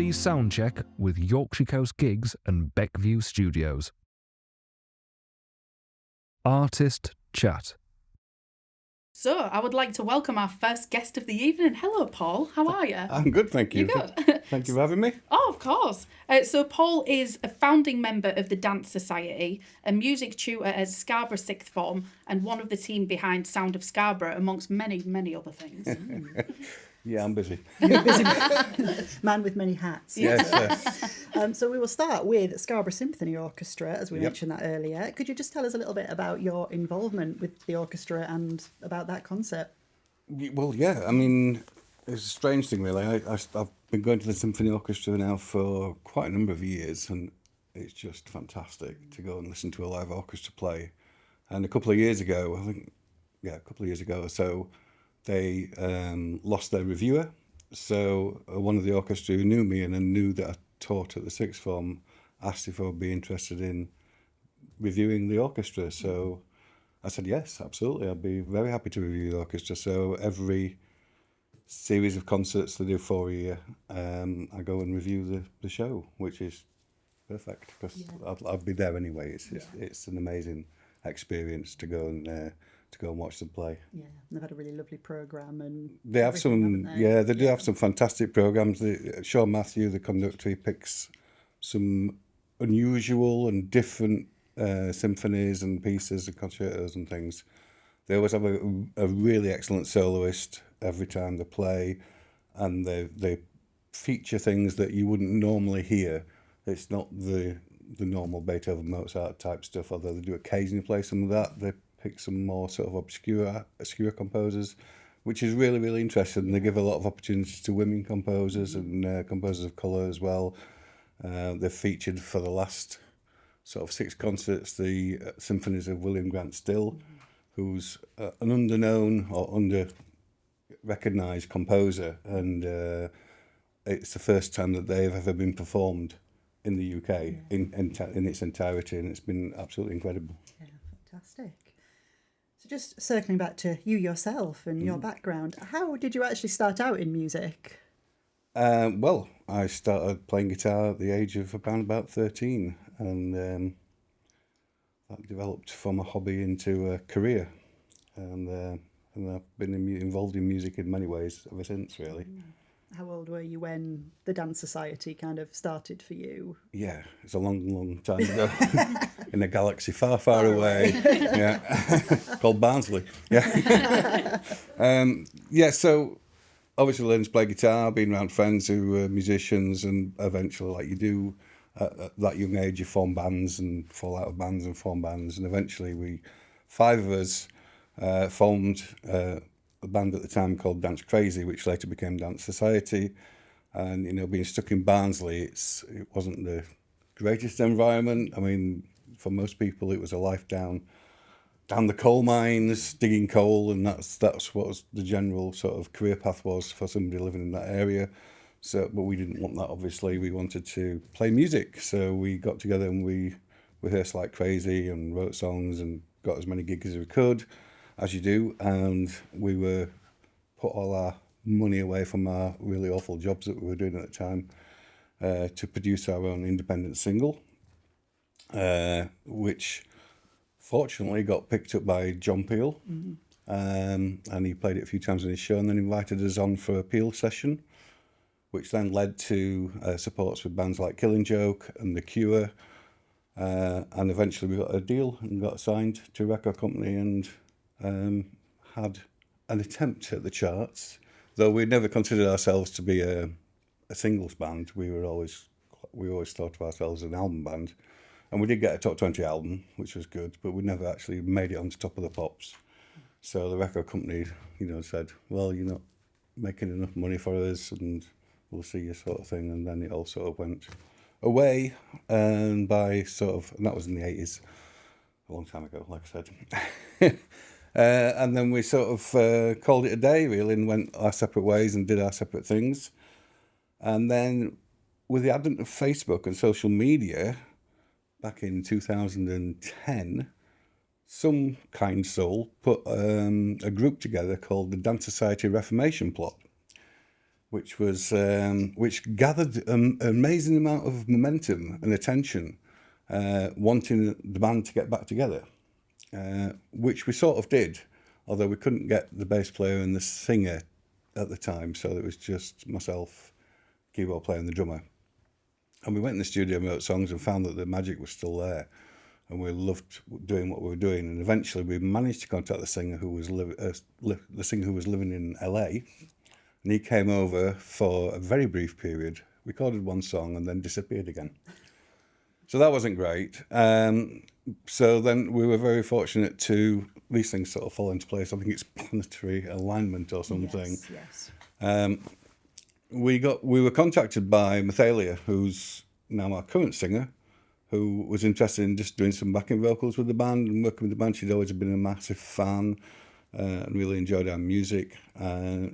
Sea Soundcheck with Yorkshire Coast Gigs and Beckview Studios. Artist Chat. So, I would like to welcome our first guest of the evening. Hello, Paul. How are you? I'm good, thank you. You're good? Thank you for having me. Oh, of course. So, Paul is a founding member of the Danse Society, a music tutor at Scarborough Sixth Form, and one of the team behind Sound of Scarborough, amongst many, many other things. Yeah, I'm busy. You're busy man with many hats. Yes. So we will start with Scarborough Symphony Orchestra, as we Yep. mentioned that earlier. Could you just tell us a little bit about your involvement with the orchestra and about that concert? Well, yeah, I mean, it's a strange thing, really. I've been going to the Symphony Orchestra now for quite a number of years, and it's just fantastic to go and listen to a live orchestra play. And a couple of years ago, a couple of years ago or so, they lost their reviewer. So one of the orchestra who knew me and knew that I taught at the Sixth Form asked if I would be interested in reviewing the orchestra. So I said, yes, absolutely. I'd be very happy to review the orchestra. So every series of concerts they do for a year, I go and review the show, which is perfect because I'll be there anyway. It's an amazing experience to go and watch them play. Yeah, they've had a really lovely programme, and they have some. They do have some fantastic programs. Sean Matthew, the conductor, he picks some unusual and different symphonies and pieces and concertos and things. They always have a really excellent soloist every time they play, and they feature things that you wouldn't normally hear. It's not the normal Beethoven, Mozart type stuff, although they do occasionally play some of that. They pick some more sort of obscure composers, which is really, really interesting. They give a lot of opportunities to women composers and composers of colour as well. They've featured for the last sort of 6 concerts the symphonies of William Grant Still, who's an unknown or under-recognised composer, and it's the first time that they've ever been performed in the UK in its entirety, and it's been absolutely incredible. Yeah, fantastic. So just circling back to you yourself and your background, how did you actually start out in music? Well, I started playing guitar at the age of about 13, and that developed from a hobby into a career, and I've been involved in music in many ways ever since, really. How old were you when the Danse Society kind of started for you? Yeah, it's a long, long time ago, in a galaxy far, far away. Yeah, called Barnsley. Yeah, So obviously learned to play guitar, being around friends who were musicians, and eventually, like you do at that young age, you form bands and fall out of bands and form bands, and eventually 5 of us formed a band at the time called Dance Crazy, which later became Danse Society. And being stuck in Barnsley, it wasn't the greatest environment. I mean, for most people, it was a life down the coal mines, digging coal, and that's what was the general sort of career path was for somebody living in that area. So, but we didn't want that. Obviously, we wanted to play music, so we got together and we rehearsed like crazy and wrote songs and got as many gigs as we could, as you do, and we were put all our money away from our really awful jobs that we were doing at the time to produce our own independent single, which fortunately got picked up by John Peel, and he played it a few times in his show and then invited us on for a Peel session, which then led to supports with bands like Killing Joke and The Cure, and eventually we got a deal and got signed to a record company and had an attempt at the charts, though we never considered ourselves to be a singles band. We always thought of ourselves as an album band, and we did get a top 20 album, which was good, but we never actually made it onto Top of the Pops. So the record company, said, well, you're not making enough money for us, and we'll see you, sort of thing. And then it all sort of went away, and and that was in the 80s, a long time ago, like I said. And then we sort of called it a day, really, and went our separate ways and did our separate things. And then with the advent of Facebook and social media, back in 2010, some kind soul put a group together called the Danse Society Reformation Plot. which gathered an amazing amount of momentum and attention, wanting the band to get back together, which we sort of did, although we couldn't get the bass player and the singer at the time, so it was just myself, keyboard player and the drummer. And we went in the studio and wrote songs and found that the magic was still there, and we loved doing what we were doing. And eventually we managed to contact the singer who was living in LA, and he came over for a very brief period, recorded one song and then disappeared again. So that wasn't great. So then we were very fortunate to, these things sort of fall into place. I think it's planetary alignment or something. Yes. We were contacted by Mathalia, who's now our current singer, who was interested in just doing some backing vocals with the band and working with the band. She'd always been a massive fan and really enjoyed our music.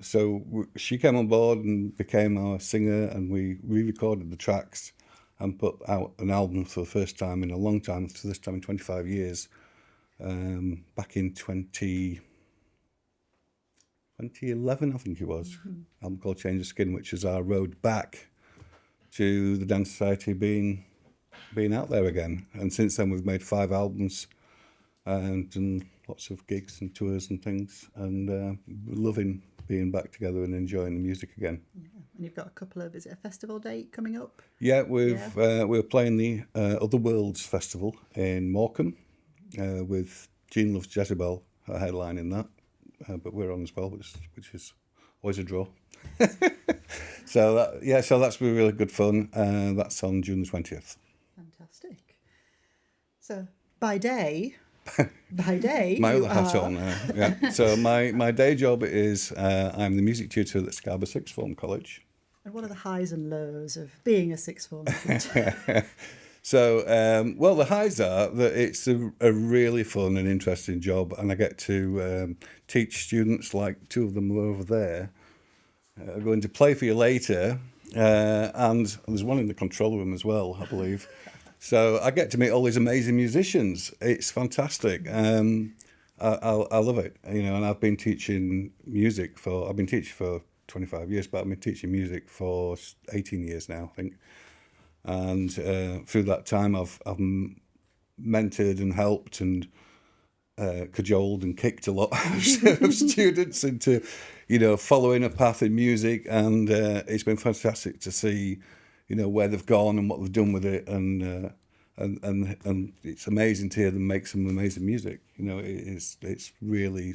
So she came on board and became our singer, and we re-recorded the tracks and put out an album for the first time in a long time, for this time in 25 years, back in 2011, I think it was. Album called Change of Skin, which is our road back to the Danse Society being out there again. And since then we've made 5 albums and done lots of gigs and tours and things, and we're loving being back together and enjoying the music again. Yeah. And you've got a couple of, is it a festival date coming up? Yeah, we're playing the Other Worlds Festival in Morecambe with Jean Loves Jezebel, her headline in that. But we're on as well, which is always a draw. So that's been really good fun. That's on June the 20th. Fantastic. So by day, my other hat on. Yeah. So my day job is I'm the music tutor at the Scarborough Sixth Form College. And what are the highs and lows of being a sixth form tutor? So, the highs are that it's a really fun and interesting job, and I get to teach students, like 2 of them are over there, are going to play for you later, and there's one in the control room as well, I believe. So I get to meet all these amazing musicians. It's fantastic. I love it, and I've been teaching for 25 years, but I've been teaching music for 18 years now, I think. And through that time, I've mentored and helped and cajoled and kicked a lot of students into, following a path in music. And it's been fantastic to see, where they've gone and what they've done with it. And it's amazing to hear them make some amazing music. It's really,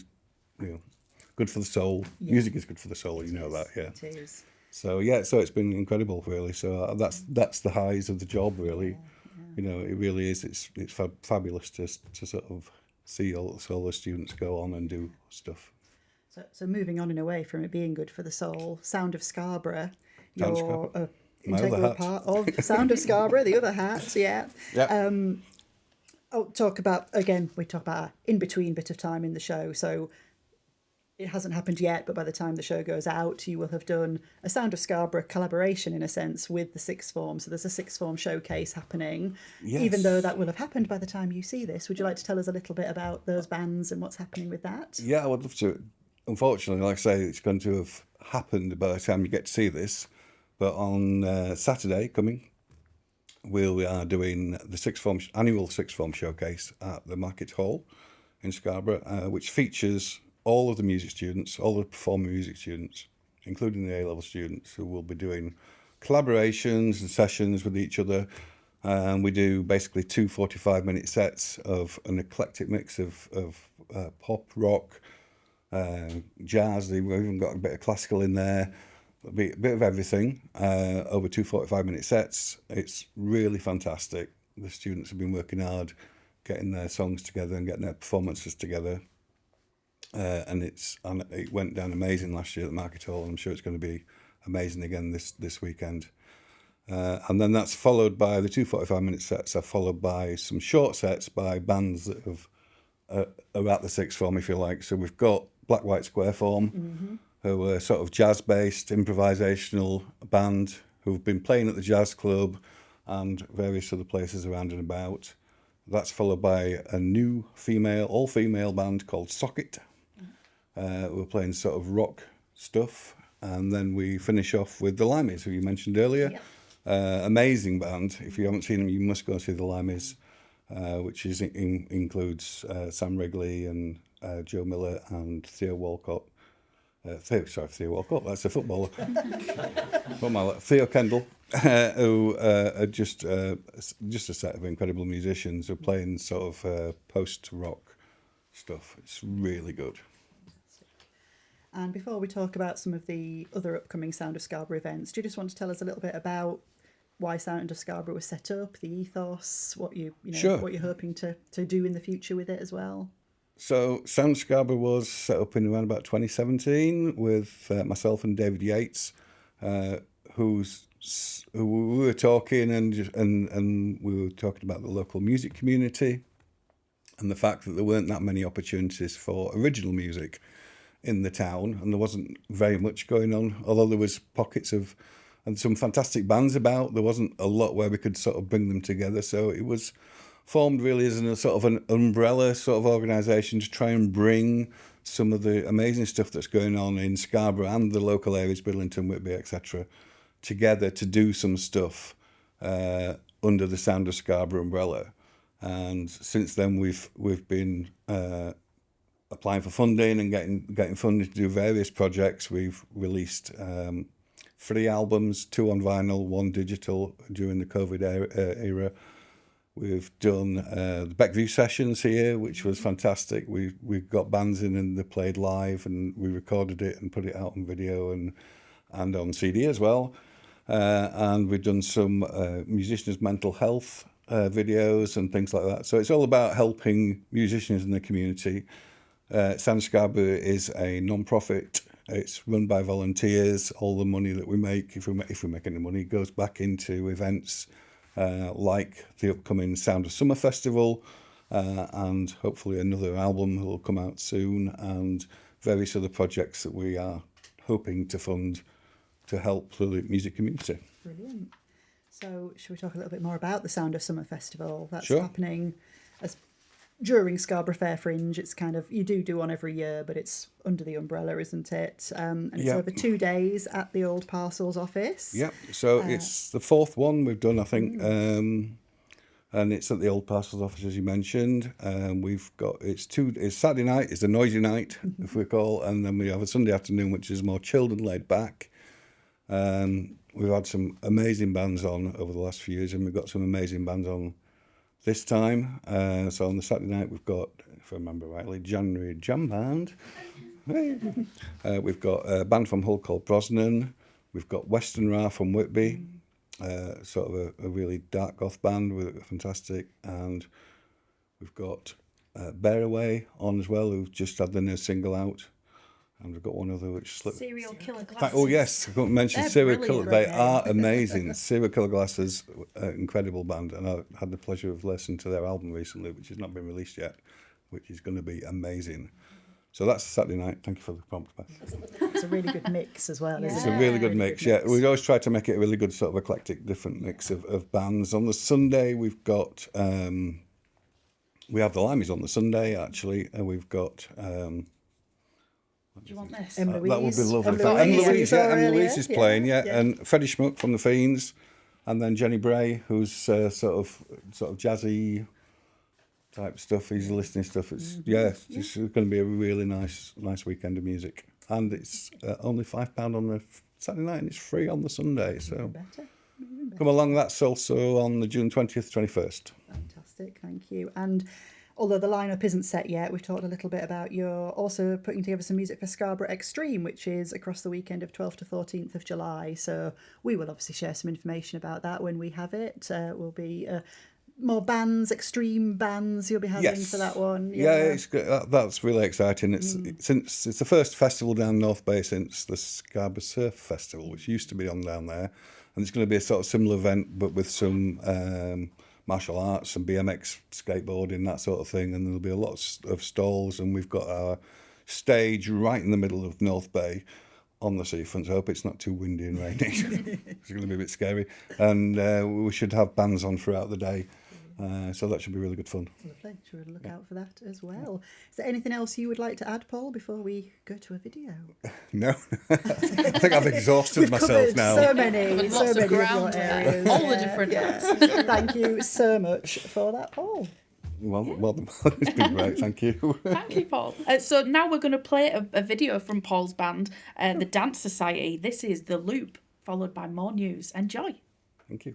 good for the soul. Yeah. Music is good for the soul. That, yeah. It is. So it's been incredible, really. So that's the highs of the job, really. Yeah. It really is. It's fabulous to sort of see all the students go on and do stuff. So moving on and away from it being good for the soul, Sound of Scarborough, you're an integral part of Sound of Scarborough, the other hat, yeah. I'll talk about, again, we talk about an in-between bit of time in the show, so it hasn't happened yet, but by the time the show goes out, you will have done a Sound of Scarborough collaboration, in a sense, with the Sixth Form. So there's a Sixth Form showcase happening, yes. Even though that will have happened by the time you see this. Would you like to tell us a little bit about those bands and what's happening with that? Yeah, I would love to. Unfortunately, like I say, it's going to have happened by the time you get to see this. But on Saturday coming, we are doing the annual Sixth Form showcase at the Market Hall in Scarborough, which features all of the music students, all the performing music students, including the A-level students, who will be doing collaborations and sessions with each other. We do basically 2 45-minute sets of an eclectic mix of pop, rock, jazz. We've even got a bit of classical in there, a bit of everything, over 2 45-minute sets. It's really fantastic. The students have been working hard, getting their songs together and getting their performances together. And it went down amazing last year at the Market Hall, and I'm sure it's going to be amazing again this weekend. And then that's followed by the 2 45-minute sets are followed by some short sets by bands that are at the Sixth Form, if you like. So we've got Black White Square Form, who are sort of jazz-based improvisational band who've been playing at the Jazz Club and various other places around and about. That's followed by a new all-female band called Socket. We're playing sort of rock stuff, and then we finish off with the Limeys, who you mentioned earlier. Yep. Amazing band. If you haven't seen them, you must go see the Limeys, which includes Sam Wrigley and Joe Miller and Theo Walcott. Theo Walcott, that's a footballer. Theo Kendall, who are just a set of incredible musicians who are playing sort of post-rock stuff. It's really good. And before we talk about some of the other upcoming Sound of Scarborough events, do you just want to tell us a little bit about why Sound of Scarborough was set up, the ethos, what what you're hoping to do in the future with it as well? So Sound of Scarborough was set up in around about 2017 with myself and David Yates, who we were talking and we were talking about the local music community and the fact that there weren't that many opportunities for original music in the town, and there wasn't very much going on, although there was pockets of and some fantastic bands about. There wasn't a lot where we could sort of bring them together, so it was formed really as a sort of an umbrella sort of organisation to try and bring some of the amazing stuff that's going on in Scarborough and the local areas, Bridlington, Whitby, etc., together to do some stuff under the Sound of Scarborough umbrella. And since then we've been applying for funding and getting funding to do various projects. We've released 3 albums, 2 on vinyl, 1 digital during the COVID era. We've done the Beckview sessions here, which was fantastic. We got bands in and they played live, and we recorded it and put it out on video and on CD as well. And we've done some musicians' mental health videos and things like that. So it's all about helping musicians in the community. Sound of Scarborough is a non-profit. It's run by volunteers. All the money that we make, if we make any money, goes back into events like the upcoming Sound of Summer Festival, and hopefully another album will come out soon, and various other projects that we are hoping to fund to help the music community. Brilliant. So should we talk a little bit more about the Sound of Summer Festival? That's Sure. happening during Scarborough Fair Fringe. It's kind of, you do one every year, but it's under the umbrella, isn't it? And it's over 2 days at the old parcels office. Yep. So it's the 4th one we've done, I think, and it's at the old parcels office, as you mentioned. We've got it's Saturday night. It's a noisy night, if we call, and then we have a Sunday afternoon, which is more chilled and laid back. We've had some amazing bands on over the last few years, and we've got some amazing bands on this time. So on the Saturday night, we've got, if I remember rightly, January Jam Band. We've got a band from Hull called Brosnan. We've got Western Ra from Whitby, sort of a really dark goth band with fantastic. And we've got Bear Away on as well, who've just had their new single out. And we've got one other which slipped. Serial Killer Glasses. Oh yes, I couldn't mention They're Serial Killer. brilliant. They are amazing. Serial Killer Glasses, incredible band, and I had the pleasure of listening to their album recently, which has not been released yet, which is going to be amazing. So that's Saturday night. Thank you for the prompt, Beth. It's a really good mix as well, isn't It's it? a really good mix. Yeah, we always try to make it a really good sort of eclectic, different mix of bands. On the Sunday, we've got we have the Limeys on the Sunday actually, and we've got. Do you want this? That would be lovely. Emma Louise is playing, and Freddie Schmuck from the Fiends, and then Jenny Bray, who's sort of jazzy type stuff, easy listening stuff. It's it's going to be a really nice weekend of music, and it's only £5 on the Saturday night, and it's free on the Sunday. So come along. That's also on the June 20th, 21st. Fantastic, thank you. And although the lineup isn't set yet, we've talked a little bit about you're also putting together some music for Scarborough Extreme, which is across the weekend of 12th to 14th of July. So we will obviously share some information about that when we have it. Will be more bands, extreme bands you'll be having for that one. Yeah, it's good. That's really exciting. It's the first festival down North Bay since the Scarborough Surf Festival, which used to be on down there, and it's going to be a sort of similar event, but with some martial arts and BMX skateboarding, that sort of thing, and there'll be a lot of stalls, and we've got our stage right in the middle of North Bay on the seafront. So I hope it's not too windy and rainy. It's going to be a bit scary, and we should have bands on throughout the day, So that should be really good fun. Lovely. Should we look out for that as well? Is there anything else you would like to add, Paul, before we go to a video? No, I think I've exhausted myself now. So many lots of of your ground, areas. all the different Thank you so much for that, Paul. Well, it's been great. Thank you. Thank you, Paul. So now we're going to play a video from Paul's band, the Danse Society. This is The Loop, followed by more news. Enjoy. Thank you.